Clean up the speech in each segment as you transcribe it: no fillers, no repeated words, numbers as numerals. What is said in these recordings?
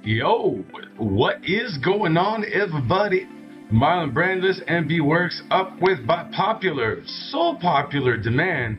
Yo, what is going on, everybody? Marlon Brandes MB Works up with by so popular demand,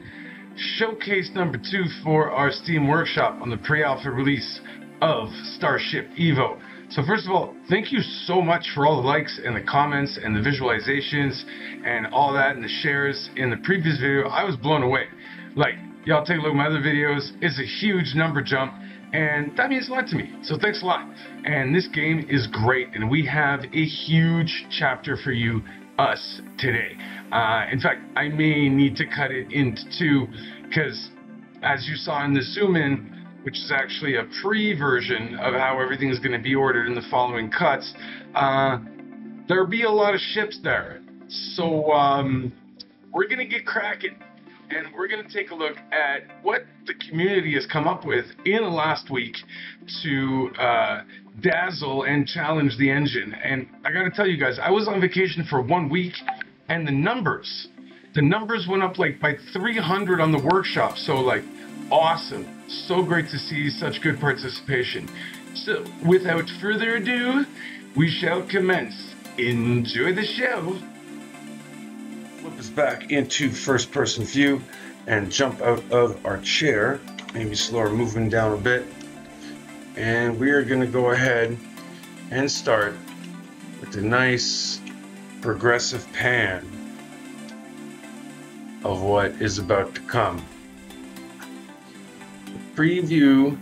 showcase number 2 for our Steam Workshop on the pre-alpha release of Starship Evo. So first of all, thank you so much for all the likes and the comments and the visualizations and all that and the shares in the previous video. I was blown away. Like, y'all take a look at my other videos. It's a huge number jump, and that means a lot to me. So thanks a lot. And this game is great, and we have a huge chapter for you, us, today. In fact, I may need to cut it into two, because as you saw in the zoom in, which is actually a pre-version of how everything is going to be ordered in the following cuts, there'll be a lot of ships there. So we're going to get cracking, and we're going to take a look at what the community has come up with in the last week to dazzle and challenge the engine. And I got to tell you guys, I was on vacation for 1 week, and the numbers went up like by 300 on the workshop. So like, awesome. So great to see such good participation. So without further ado, we shall commence. Enjoy the show. Flip us back into first person view and jump out of our chair. Maybe slow our movement down a bit. And we are going to go ahead and start with the nice progressive pan of what is about to come. Preview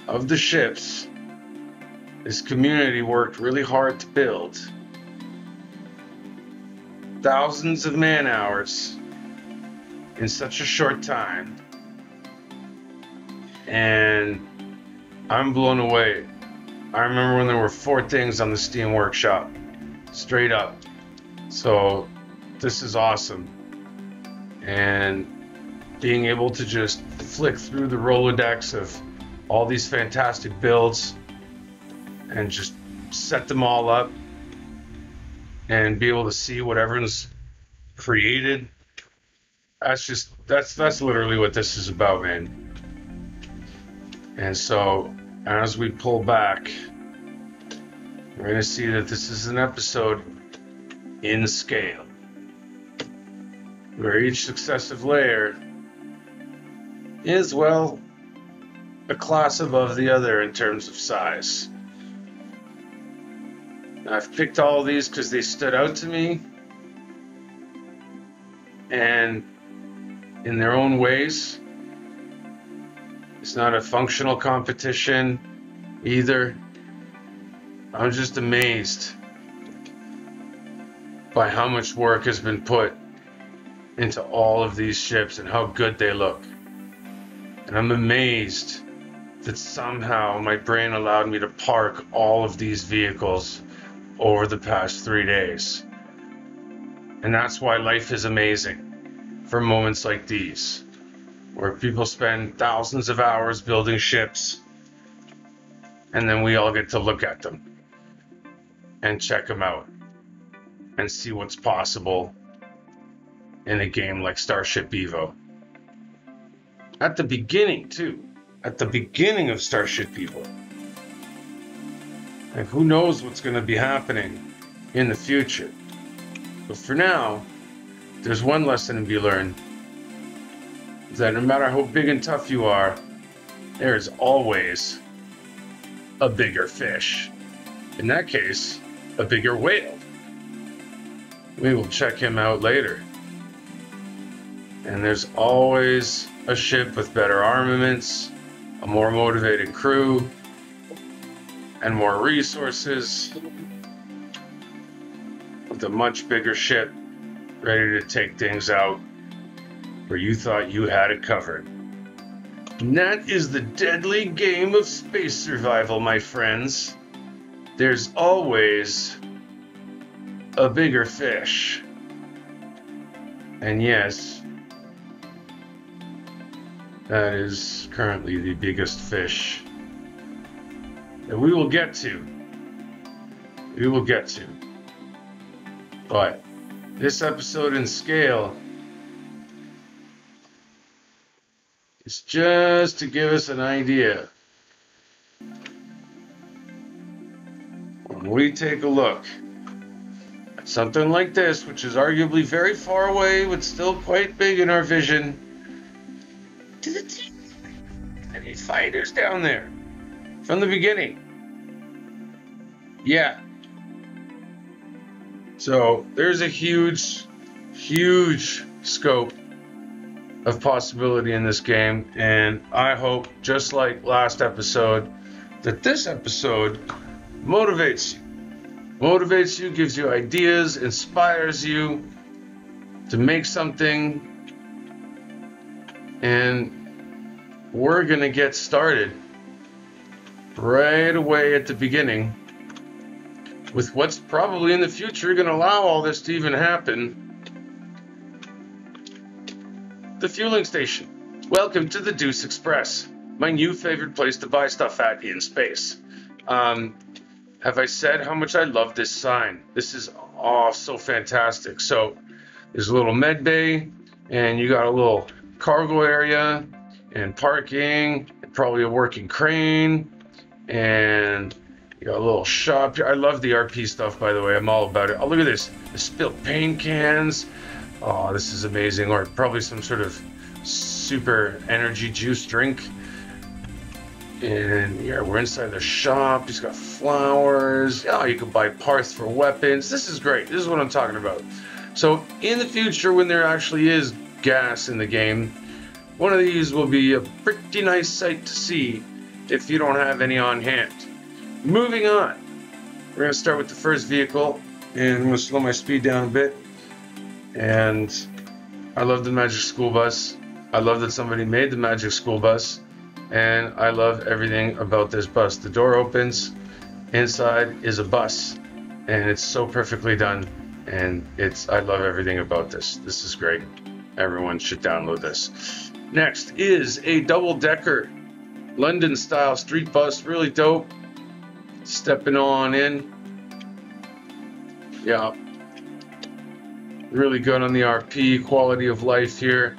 of the ships this community worked really hard to build. Thousands of man hours in such a short time, and I'm blown away. I remember when there were 4 things on the Steam Workshop, straight up. So this is awesome, and being able to just flick through the Rolodex of all these fantastic builds and just set them all up and be able to see what everyone's created. That's literally what this is about, man. And so as we pull back, we're going to see that this is an episode in scale, where each successive layer is, well, a class above the other in terms of size. I've picked all of these because they stood out to me, and in their own ways, it's not a functional competition either. I'm just amazed by how much work has been put into all of these ships and how good they look. And I'm amazed that somehow my brain allowed me to park all of these vehicles over the past 3 days. And that's why life is amazing, for moments like these, where people spend thousands of hours building ships, and then we all get to look at them and check them out and see what's possible in a game like Starship Evo. At the beginning, too. At the beginning of Starship Evo. And who knows what's going to be happening in the future. But for now, there's one lesson to be learned. That no matter how big and tough you are, there is always a bigger fish. In that case, a bigger whale. We will check him out later. And there's always a ship with better armaments, a more motivated crew, and more resources, with a much bigger ship ready to take things out where you thought you had it covered. And that is the deadly game of space survival, my friends. There's always a bigger fish. And yes, that is currently the biggest fish that we will get to. But this episode in scale is just to give us an idea we take a look at something like this, which is arguably very far away, but still quite big in our vision, to the teeth. Any fighters down there from the beginning. Yeah. So there's a huge scope of possibility in this game, and I hope, just like last episode, that this episode motivates you, gives you ideas, inspires you to make something, and we're gonna get started right away at the beginning with what's probably in the future gonna allow all this to even happen. The fueling station. Welcome to the Deuce Express, my new favorite place to buy stuff at in space. Have I said how much I love this sign? This is so fantastic. So there's a little med bay, and you got a little cargo area and parking, and probably a working crane, and you got a little shop here. I love the RP stuff, by the way. I'm all about it. Oh, look at this. The spilled paint cans. Oh, this is amazing. Or probably some sort of super energy juice drink. And yeah, we're inside the shop. He's got flowers. Oh, you can buy parts for weapons. This is great. This is what I'm talking about. So in the future, when there actually is gas in the game, one of these will be a pretty nice sight to see if you don't have any on hand. Moving on. We're going to start with the first vehicle, and I'm going to slow my speed down a bit. And I love the Magic School Bus. I love that somebody made the Magic School Bus. And I love everything about this bus. The door opens. Inside is a bus. And it's so perfectly done. And I love everything about this. This is great. Everyone should download this. Next is a double-decker London-style street bus. Really dope. Stepping on in. Yeah. Really good on the RP, quality of life here.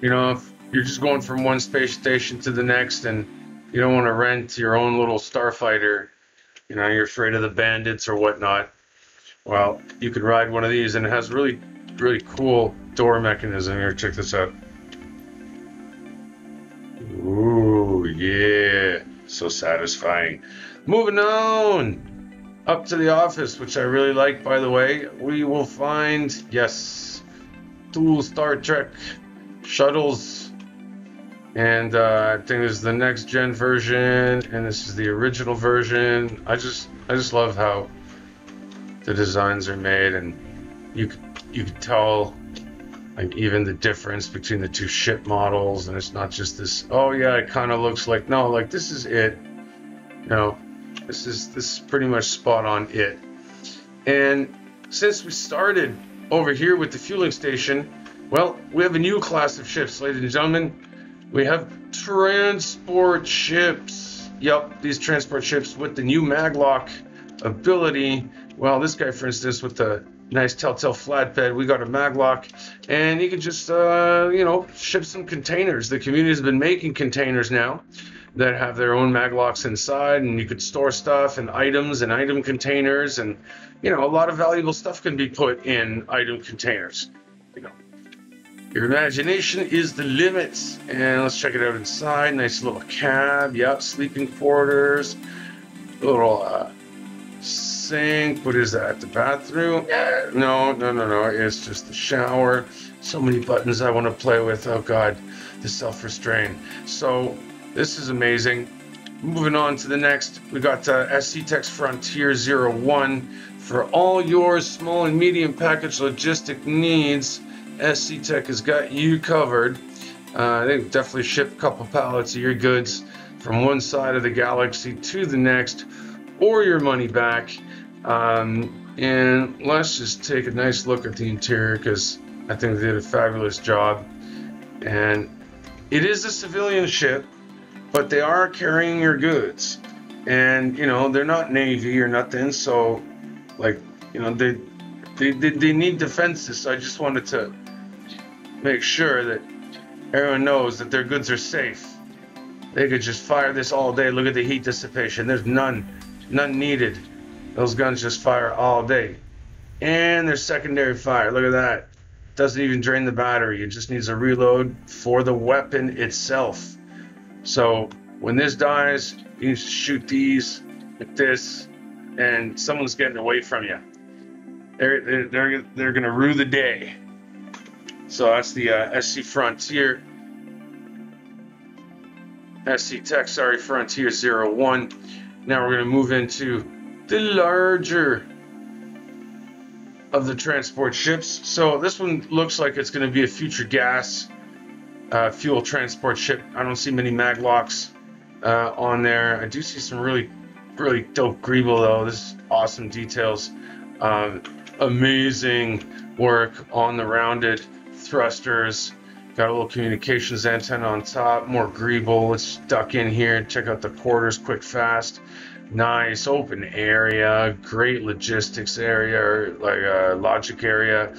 You know, if you're just going from one space station to the next and you don't want to rent your own little starfighter, you know, you're afraid of the bandits or whatnot, well, you can ride one of these, and it has really cool door mechanism here. Check this out. Ooh, yeah, so satisfying. Moving on up to the office, which I really like, by the way. We will find, yes, 2 Star Trek shuttles, and I think this is the next gen version, and this is the original version. I just love how the designs are made, and you could tell, like, even the difference between the 2 ship models, and it's not just this, oh yeah, it kind of looks like, no, like this is it. You know, this is pretty much spot on it. And since we started over here with the fueling station, well, we have a new class of ships, ladies and gentlemen. We have transport ships. Yep, these transport ships with the new maglock ability. Well, this guy, for instance, with the nice Telltale flatbed, we got a maglock, and you can just, you know, ship some containers. The community has been making containers now that have their own maglocks inside, and you could store stuff and items and item containers, and, you know, a lot of valuable stuff can be put in item containers. You know, your imagination is the limit. And let's check it out inside. Nice little cab. Yep, sleeping quarters. Little sink. What is that? The bathroom? Yeah, no. It's just the shower. So many buttons I want to play with. Oh God, the self-restraint. So this is amazing. Moving on to the next, we got SCTech's Frontier 01 for all your small and medium package logistic needs. SCTech has got you covered. They definitely ship a couple pallets of your goods from one side of the galaxy to the next, or your money back. And let's just take a nice look at the interior, because I think they did a fabulous job. And it is a civilian ship, but they are carrying your goods. And, you know, they're not Navy or nothing, so, like, you know, they need defenses. So I just wanted to make sure that everyone knows that their goods are safe. They could just fire this all day. Look at the heat dissipation. There's none needed. Those guns just fire all day. And there's secondary fire. Look at that. Doesn't even drain the battery. It just needs a reload for the weapon itself. So when this dies, you shoot these like this, and someone's getting away from you. They're gonna rue the day. So that's the SC Frontier, SC Tech, sorry, Frontier 01. Now we're gonna move into the larger of the transport ships. So this one looks like it's gonna be a future gas fuel transport ship. I don't see many maglocks on there. I do see some really dope greeble though. This is awesome details. Amazing work on the rounded thrusters. Got a little communications antenna on top, more greeble. Let's duck in here and check out the quarters quick fast. Nice open area, great logistics area, like logic area,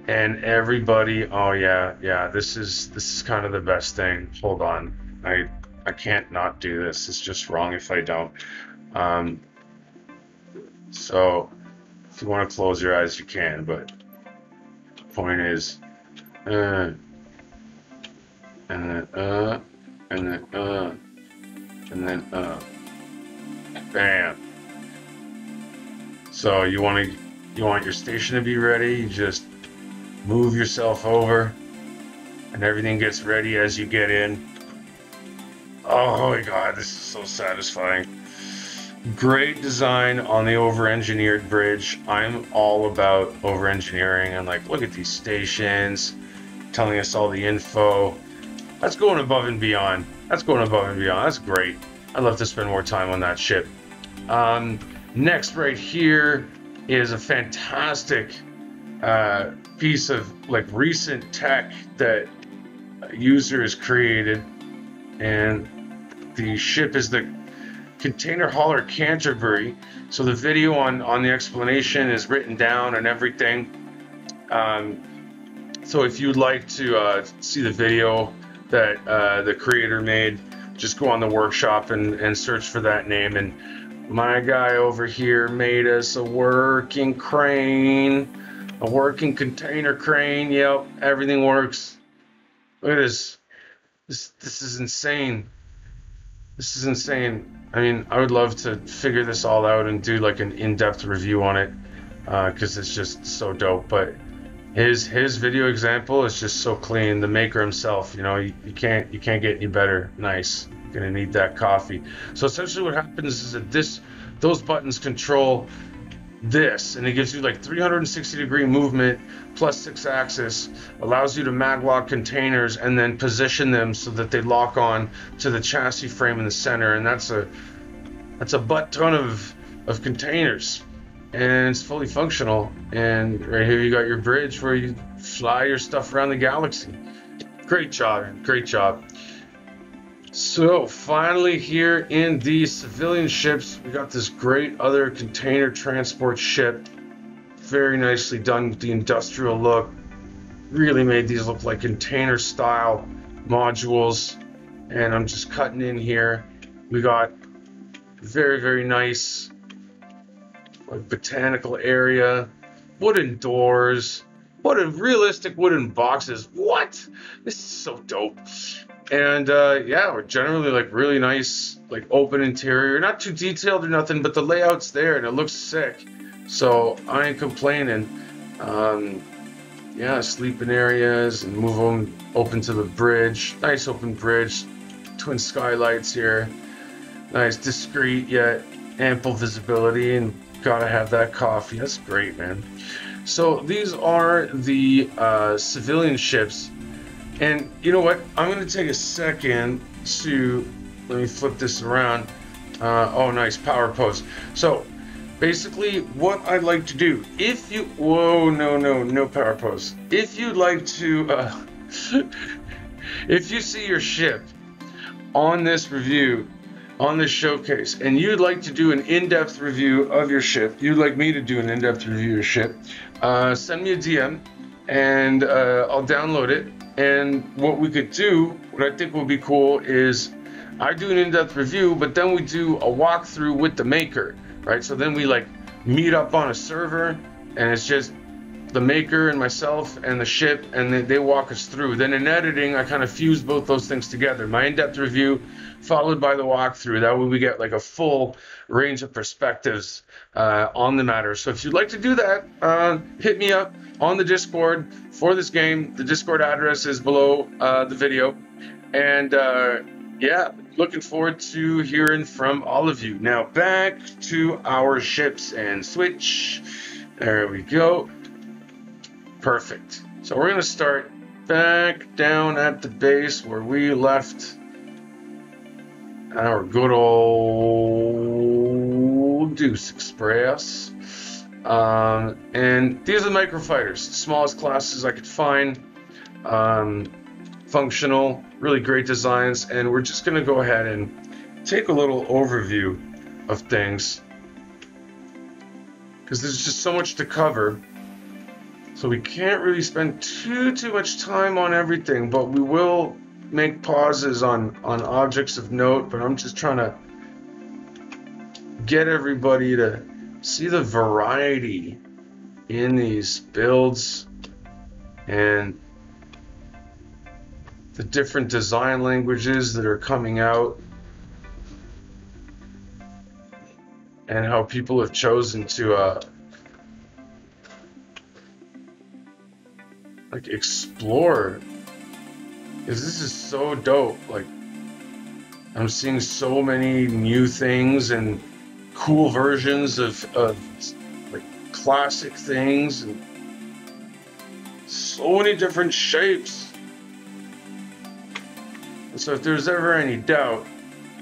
and everybody. Oh yeah, this is kind of the best thing. Hold on, I can't not do this. It's just wrong if I don't. So if you want to close your eyes, you can, but the point is, and then bam. So you want your station to be ready. You just move yourself over, and everything gets ready as you get in. Oh my God, this is so satisfying. Great design on the over-engineered bridge. I'm all about over-engineering, and like, look at these stations telling us all the info. That's going above and beyond. That's great. I'd love to spend more time on that ship. Next right here is a fantastic piece of like recent tech that a user has created, and the ship is the Container Hauler Canterbury. So the video on the explanation is written down and everything. So if you'd like to see the video that the creator made, just go on the workshop and search for that name. And my guy over here made us a working crane, a working container crane. Yep, everything works. Look at this. This is insane. This is insane. I mean, I would love to figure this all out and do like an in-depth review on it, because it's just so dope. But his video example is just so clean. The maker himself, you know, you can't get any better. Nice. Gonna need that coffee. So essentially, what happens is that those buttons control this, and it gives you like 360-degree movement plus 6-axis, allows you to maglock containers and then position them so that they lock on to the chassis frame in the center. And that's a butt ton of containers, and it's fully functional. And right here you got your bridge where you fly your stuff around the galaxy. Great job, great job. So finally, here in the civilian ships, we got this great other container transport ship. Very nicely done with the industrial look. Really made these look like container style modules. And I'm just cutting in here. We got very nice like botanical area, wooden doors, realistic wooden boxes. What? This is so dope. And yeah, we're generally like really nice, like open interior, not too detailed or nothing, but the layout's there and it looks sick. So I ain't complaining. Yeah, sleeping areas, and move them open to the bridge. Nice open bridge, twin skylights here. Nice, discreet yet ample visibility, and gotta have that coffee. That's great, man. So these are the civilian ships. And you know what? I'm going to take a second to, let me flip this around. Oh, nice, power pose. So basically what I'd like to do, if you, whoa, no power pose. If you'd like to, if you see your ship on this review, on this showcase, and you'd like to do an in-depth review of your ship, you'd like me to do an in-depth review of your ship, send me a DM and I'll download it. And what we could do, what I think would be cool, is I do an in-depth review, but then we do a walkthrough with the maker, right? So then we like meet up on a server, and it's just the maker and myself and the ship, and they walk us through. Then in editing, I kind of fuse both those things together. My in-depth review followed by the walkthrough. That way we get like a full range of perspectives on the matter. So if you'd like to do that, hit me up on the Discord for this game. The Discord address is below the video. And yeah, looking forward to hearing from all of you. Now back to our ships and switch. There we go. Perfect. So we're going to start back down at the base where we left our good old Deuce Express. And these are the microfighters, smallest classes I could find. Functional, really great designs. And we're just going to go ahead and take a little overview of things, because there's just so much to cover. So we can't really spend too much time on everything, but we will make pauses on objects of note. But I'm just trying to get everybody to see the variety in these builds and the different design languages that are coming out, and how people have chosen to like explore, because this is so dope. Like, I'm seeing so many new things and cool versions of like classic things, and so many different shapes. And so if there's ever any doubt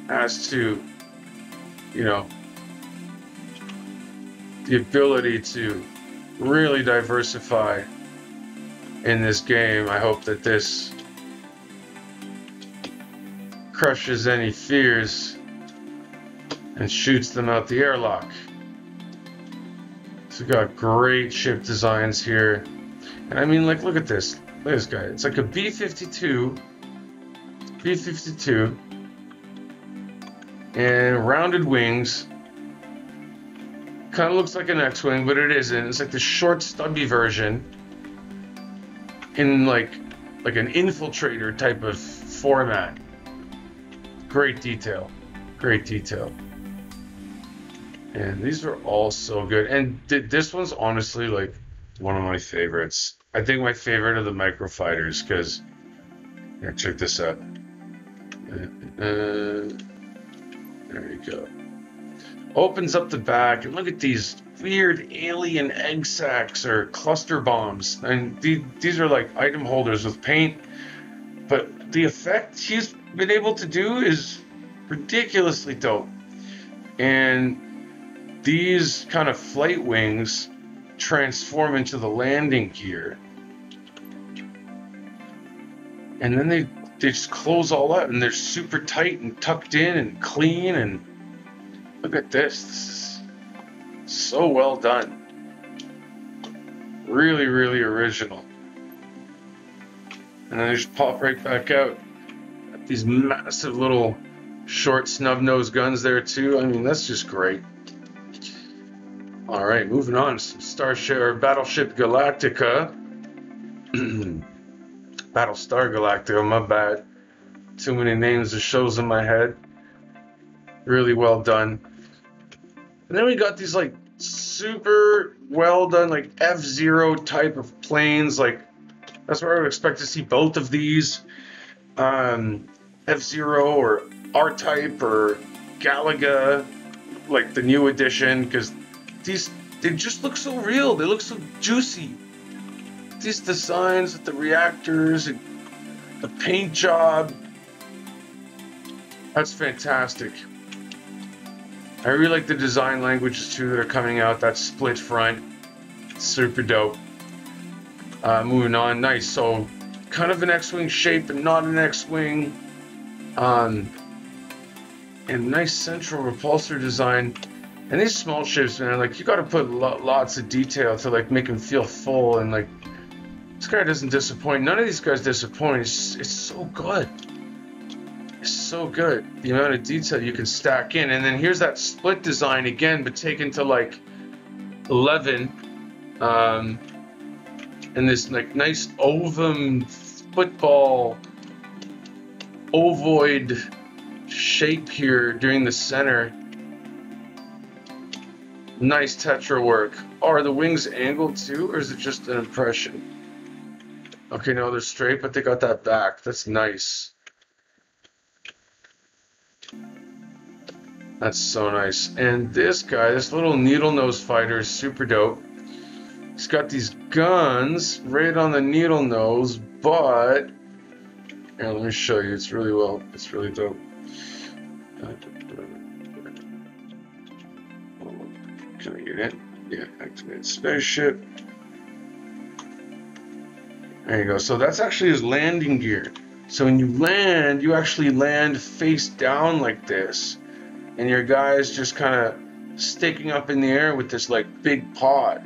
as to, you know, the ability to really diversify in this game, I hope that this crushes any fears and shoots them out the airlock. So we got great ship designs here. And I mean, like, look at this. Look at this guy. It's like a B-52. B-52. And rounded wings. Kind of looks like an X-Wing, but it isn't. It's like the short, stubby version. In like an infiltrator type of format. Great detail. Great detail. And these are all so good. And this one's honestly like one of my favorites. I think my favorite are the microfighters, because yeah, check this out. There you go. Opens up the back, and look at these weird alien egg sacs or cluster bombs. And these are like item holders with paint. But the effect he's been able to do is ridiculously dope. And these kind of flight wings transform into the landing gear. And then they just close all up, and they're super tight and tucked in and clean. And look at this. This is so well done. Really, really original. And then they just pop right back out. These massive little short snub-nosed guns there too. I mean, that's just great. All right, moving on. Some Starship or Battleship Galactica. Battlestar Galactica, my bad. Too many names of shows in my head. Really well done. And then we got these like super well done, like F-Zero type of planes. Like, that's where I would expect to see both of these. F-Zero or R-Type or Galaga, like the new edition, because they just look so real. They look so juicy. These designs with the reactors and the paint job, that's fantastic. I really like the design languages too that are coming out. That split front, super dope. Moving on, nice. So kind of an X-Wing shape and not an X-Wing. And nice central repulsor design. And these small ships, man, like, you got to put lots of detail to like make them feel full. And like, this guy doesn't disappoint. None of these guys disappoint. It's so good. It's so good. The amount of detail you can stack in. And then here's that split design again, but taken to like 11, and this like nice ovum football ovoid shape here during the center. Nice tetra work. Are the wings angled too, or is it just an impression? Okay, no, they're straight, but they got that back. That's nice. That's so nice. And this guy, this little needle nose fighter is super dope. He's got these guns right on the needle nose, but here, let me show you. It's really dope. Can I get in? Yeah, activate spaceship. There you go. So that's actually his landing gear. So when you land, you actually land face down like this. And your guy's just kind of sticking up in the air with this like big pod.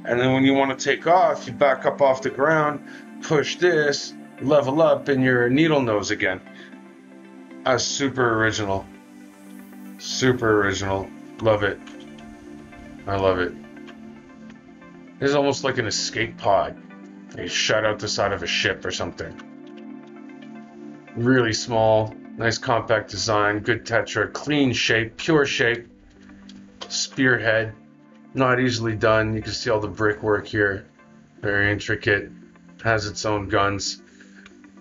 And then when you want to take off, you back up off the ground, push this, level up, and you're a needle nose again. That's super original. Super original. Love it. I love it. It's almost like an escape pod. You shut out the side of a ship or something. Really small, nice compact design, good tetra, clean shape, pure shape. Spearhead, not easily done. You can see all the brickwork here. Very intricate. Has its own guns.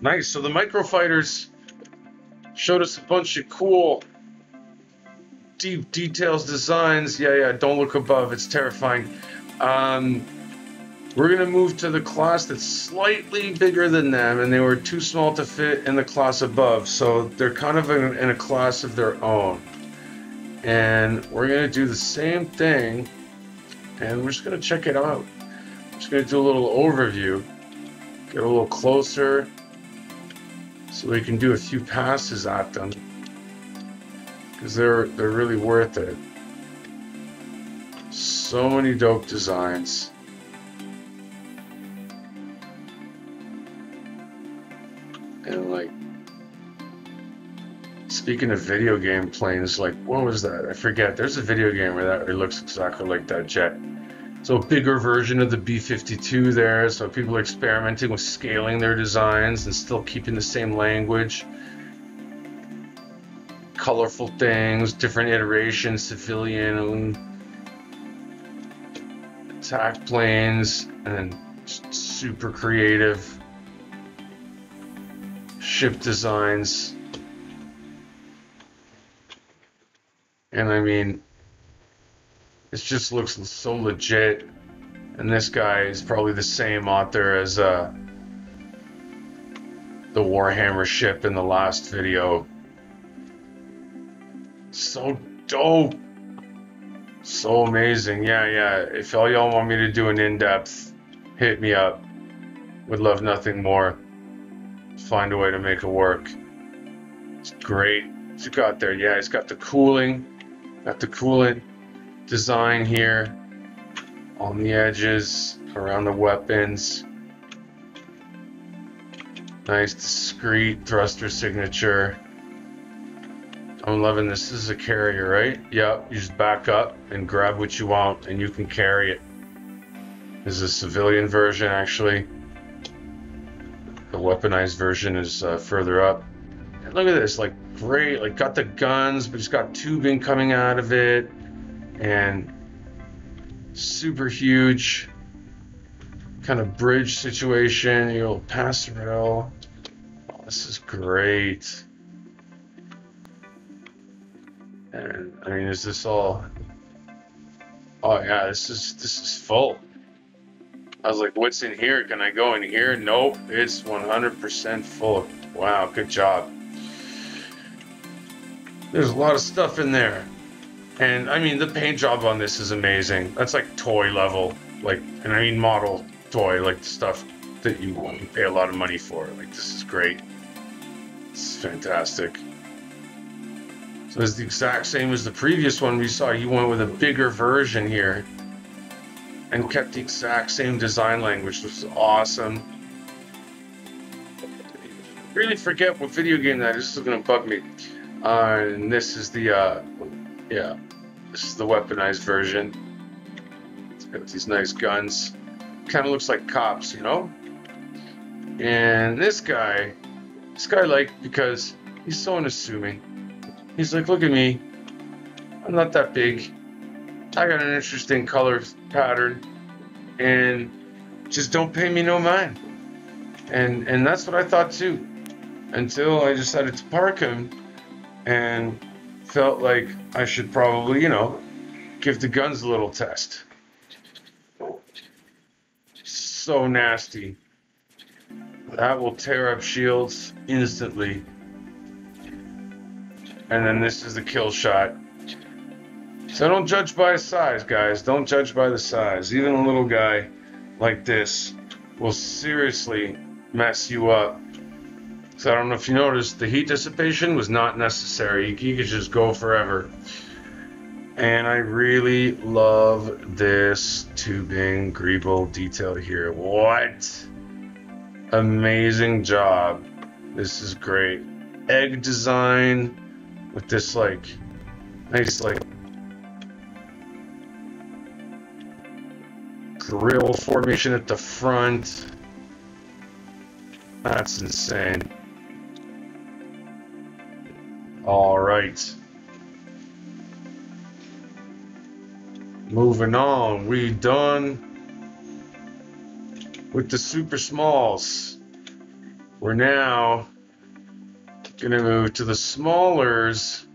Nice. So the Microfighters showed us a bunch of cool, deep details, designs. Yeah, don't look above. It's terrifying. We're going to move to the class that's slightly bigger than them, and they were too small to fit in the class above, so they're kind of in a class of their own. And we're going to do the same thing, and we're just going to check it out. I'm just going to do a little overview, get a little closer, so we can do a few passes at them, because they're really worth it. So many dope designs. And like, speaking of video game planes, like, what was that? I forget. There's a video game where that looks exactly like that jet. So a bigger version of the B-52 there. So people are experimenting with scaling their designs and still keeping the same language. Colorful things, different iterations, civilian attack planes, and just super creative ship designs. And I mean, it just looks so legit. And this guy is probably the same author as the Warhammer ship in the last video. So dope. So amazing. Yeah. If all y'all want me to do an in-depth, hit me up. Would love nothing more. Find a way to make it work. It's great. What's it got there? Yeah, it's got the cooling. Got the coolant design here on the edges, around the weapons. Nice discreet thruster signature. I'm loving this. This is a carrier, right? Yep, you just back up and grab what you want and you can carry it. This is a civilian version, actually. The weaponized version is further up. And look at this, like, great, like, got the guns, but it's got tubing coming out of it, and super huge kind of bridge situation. You'll pass the rail. Oh, this is great. And I mean, is this all? Oh yeah, this is full. I was like, what's in here? Can I go in here? Nope, it's 100% full. Wow, good job. There's a lot of stuff in there. And I mean, the paint job on this is amazing. That's like toy level, like, and I mean model toy, like stuff that you won't pay a lot of money for. Like, this is great. It's fantastic. So it's the exact same as the previous one we saw. He went with a bigger version here and kept the exact same design language, which is awesome. I really forget what video game that is. This is gonna bug me. And this is the yeah, this is the weaponized version. Got these nice guns. Kind of looks like cops, you know? And this guy I like because he's so unassuming. He's like, look at me. I'm not that big. I got an interesting color pattern. And just don't pay me no mind. And that's what I thought too. Until I decided to park him and felt like I should probably, you know, give the guns a little test. So nasty. That will tear up shields instantly. And then this is the kill shot. So don't judge by his size, guys. Don't judge by the size. Even a little guy like this will seriously mess you up. So I don't know if you noticed, the heat dissipation was not necessary. You could just go forever. And I really love this tubing greeble detail here. What? Amazing job. This is great. Egg design with this like nice like grill formation at the front. That's insane. All right. Moving on, we done with the super smalls. We're now gonna move to the smallers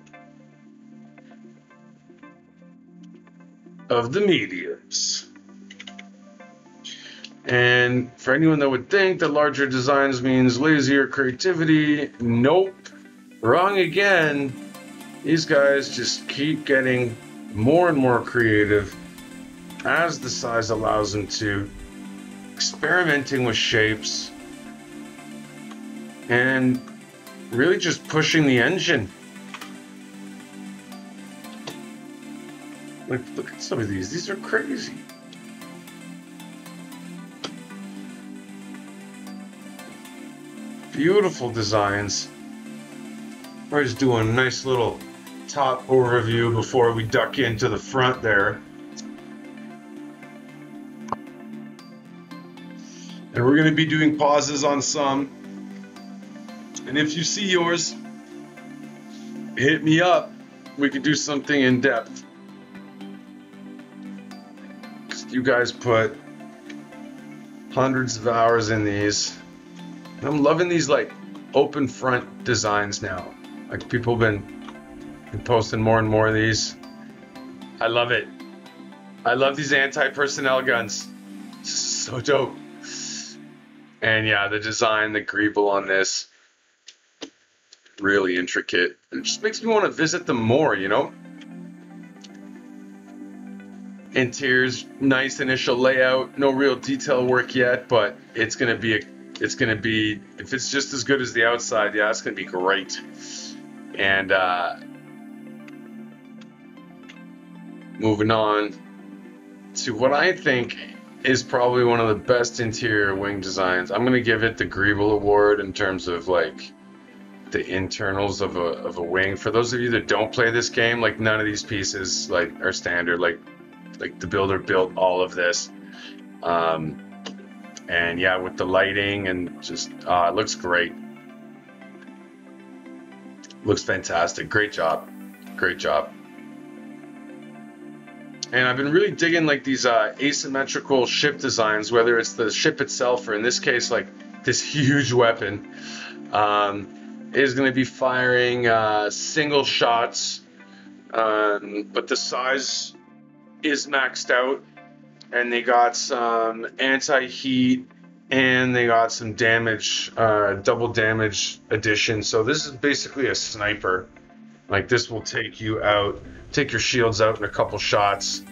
of the mediums. And for anyone that would think that larger designs means lazier creativity, nope, wrong again. These guys just keep getting more and more creative as the size allows them to, experimenting with shapes and really just pushing the engine. Like, look at some of these are crazy. Beautiful designs. We're just doing a nice little top overview before we duck into the front there. And we're going to be doing pauses on some. And if you see yours, hit me up. We could do something in depth. 'Cause you guys put hundreds of hours in these. And I'm loving these like open front designs now. Like people have been posting more and more of these. I love it. I love these anti-personnel guns. So dope. And yeah, the design, the greeble on this, really intricate. It just makes me want to visit them more, you know? Interior's nice initial layout, no real detail work yet, but it's gonna be if it's just as good as the outside, yeah, it's gonna be great. And moving on to what I think is probably one of the best interior wing designs. I'm gonna give it the Greeble Award in terms of like the internals of a wing. For those of you that don't play this game, like none of these pieces like are standard. Like the builder built all of this. And yeah, with the lighting and just it looks great. Looks fantastic. Great job. Great job. And I've been really digging like these asymmetrical ship designs, whether it's the ship itself or in this case like this huge weapon is going to be firing single shots, but the size is maxed out, and they got some anti-heat and they got some damage, double damage addition. So this is basically a sniper. Like this will take you out, take your shields out in a couple shots,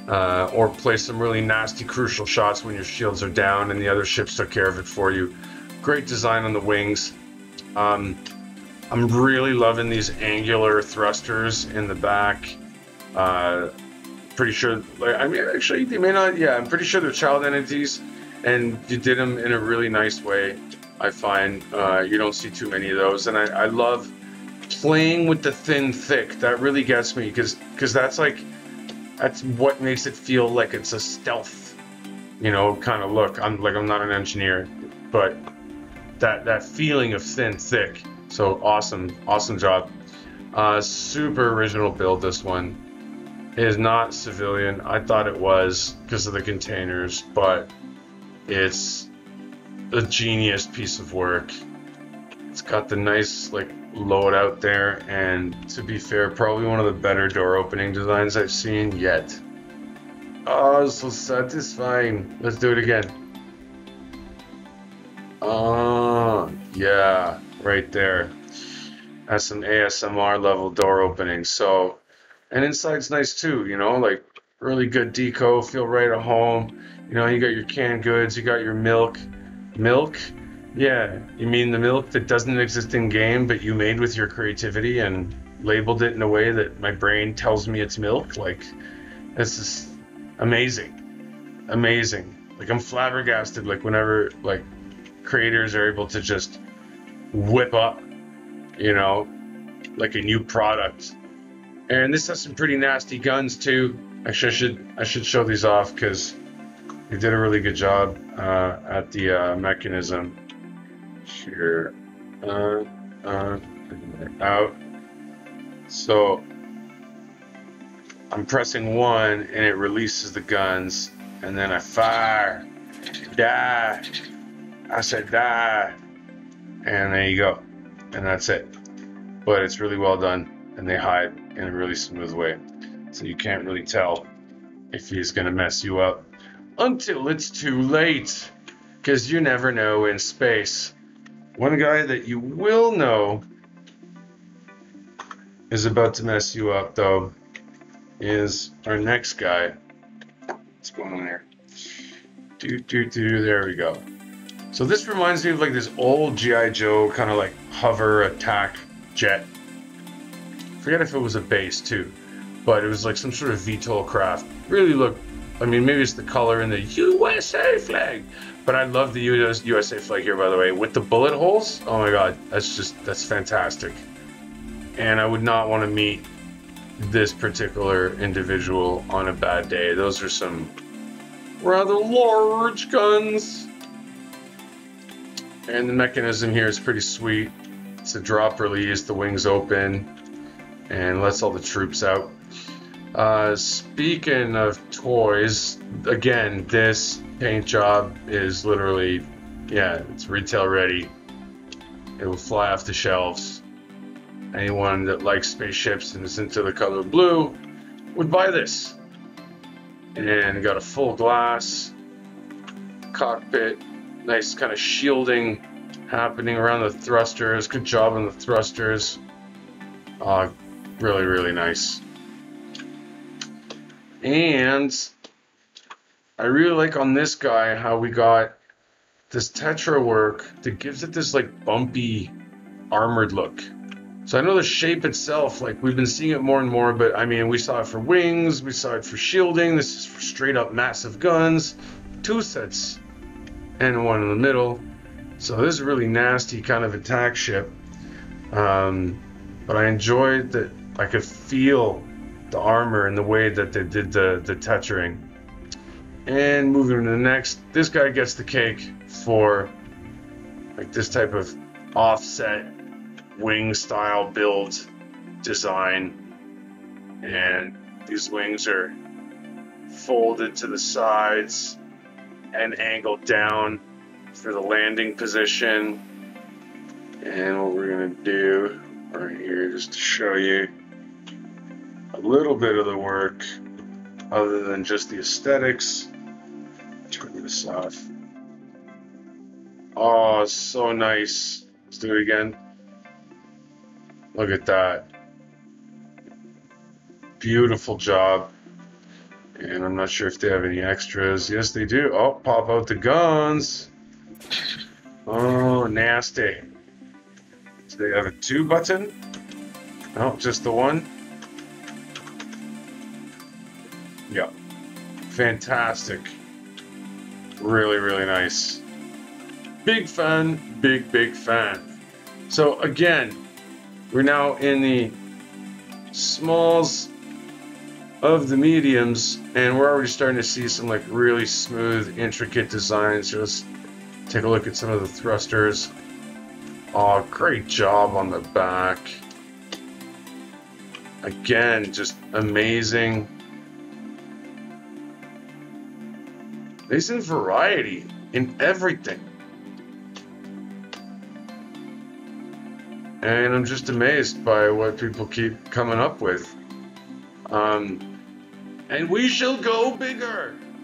or play some really nasty crucial shots when your shields are down and the other ships took care of it for you. Great design on the wings. I'm really loving these angular thrusters in the back. Pretty sure, I mean, actually, they may not, yeah, I'm pretty sure they're child entities, and you did them in a really nice way. I find you don't see too many of those, and I love playing with the thin thick. That really gets me, because that's like That's what makes it feel like it's a stealth, you know, kind of look. I'm not an engineer, but that feeling of thin, thick. So awesome job. Super original build, this one. It is not civilian. I thought it was because of the containers, but it's a genius piece of work. It's got the nice like load out there, and to be fair, probably one of the better door opening designs I've seen yet. Oh, so satisfying. Let's do it again. Oh, yeah, right there. That's some ASMR level door opening. So, and inside's nice too, you know, like really good deco, feel right at home. You know, you got your canned goods, you got your milk. Milk? Yeah, you mean the milk that doesn't exist in game, but you made with your creativity and labeled it in a way that my brain tells me it's milk? Like, this is amazing. Amazing. Like, I'm flabbergasted, like, whenever, like, creators are able to just whip up, you know, like a new product. And this has some pretty nasty guns too. Actually, I should show these off because they did a really good job at the mechanism. Here, out. So I'm pressing 1 and it releases the guns, and then I fire. Die. I said die. And there you go. And that's it. But it's really well done, and they hide in a really smooth way. So you can't really tell if he's gonna mess you up until it's too late. Because you never know in space. One guy that you will know is about to mess you up, though, is our next guy. What's going on here? There we go. So this reminds me of like this old G.I. Joe kind of like hover attack jet. Forget if it was a base too, but it was like some sort of VTOL craft. Really looked, I mean, maybe it's the color in the USA flag, but I love the USA flag here, by the way, with the bullet holes. Oh my God, that's fantastic. And I would not want to meet this particular individual on a bad day. Those are some rather large guns. And the mechanism here is pretty sweet. It's a drop release, the wings open, and lets all the troops out. Speaking of toys, again, this paint job is literally, yeah, it's retail ready. It will fly off the shelves. Anyone that likes spaceships and is into the color blue would buy this. And got a full glass cockpit, nice kind of shielding happening around the thrusters. Good job on the thrusters. Really, really nice. And I really like on this guy how we got this Tetra work that gives it this like bumpy armored look. So I know the shape itself, like we've been seeing it more and more, but I mean, we saw it for wings, we saw it for shielding. This is for straight up massive guns, 2 sets and one in the middle. So this is a really nasty kind of attack ship. But I enjoyed that I could feel the armor and the way that they did the tethering. And moving to the next, this guy gets the cake for like this type of offset wing style build design. And these wings are folded to the sides and angled down for the landing position. And what we're gonna do right here, just to show you a little bit of the work other than just the aesthetics. Turn this off. Oh, so nice. Let's do it again. Look at that. Beautiful job. And I'm not sure if they have any extras. Yes, they do. Oh, pop out the guns. Oh, nasty. Do they have a 2 button? No, just the 1. Yeah. Fantastic. Really, really nice. Big fan, big fan. So again, we're now in the smalls of the mediums, and we're already starting to see some like really smooth, intricate designs. So let's take a look at some of the thrusters. Oh, great job on the back. Again, just amazing. There's a variety in everything. And I'm just amazed by what people keep coming up with. And we shall go bigger.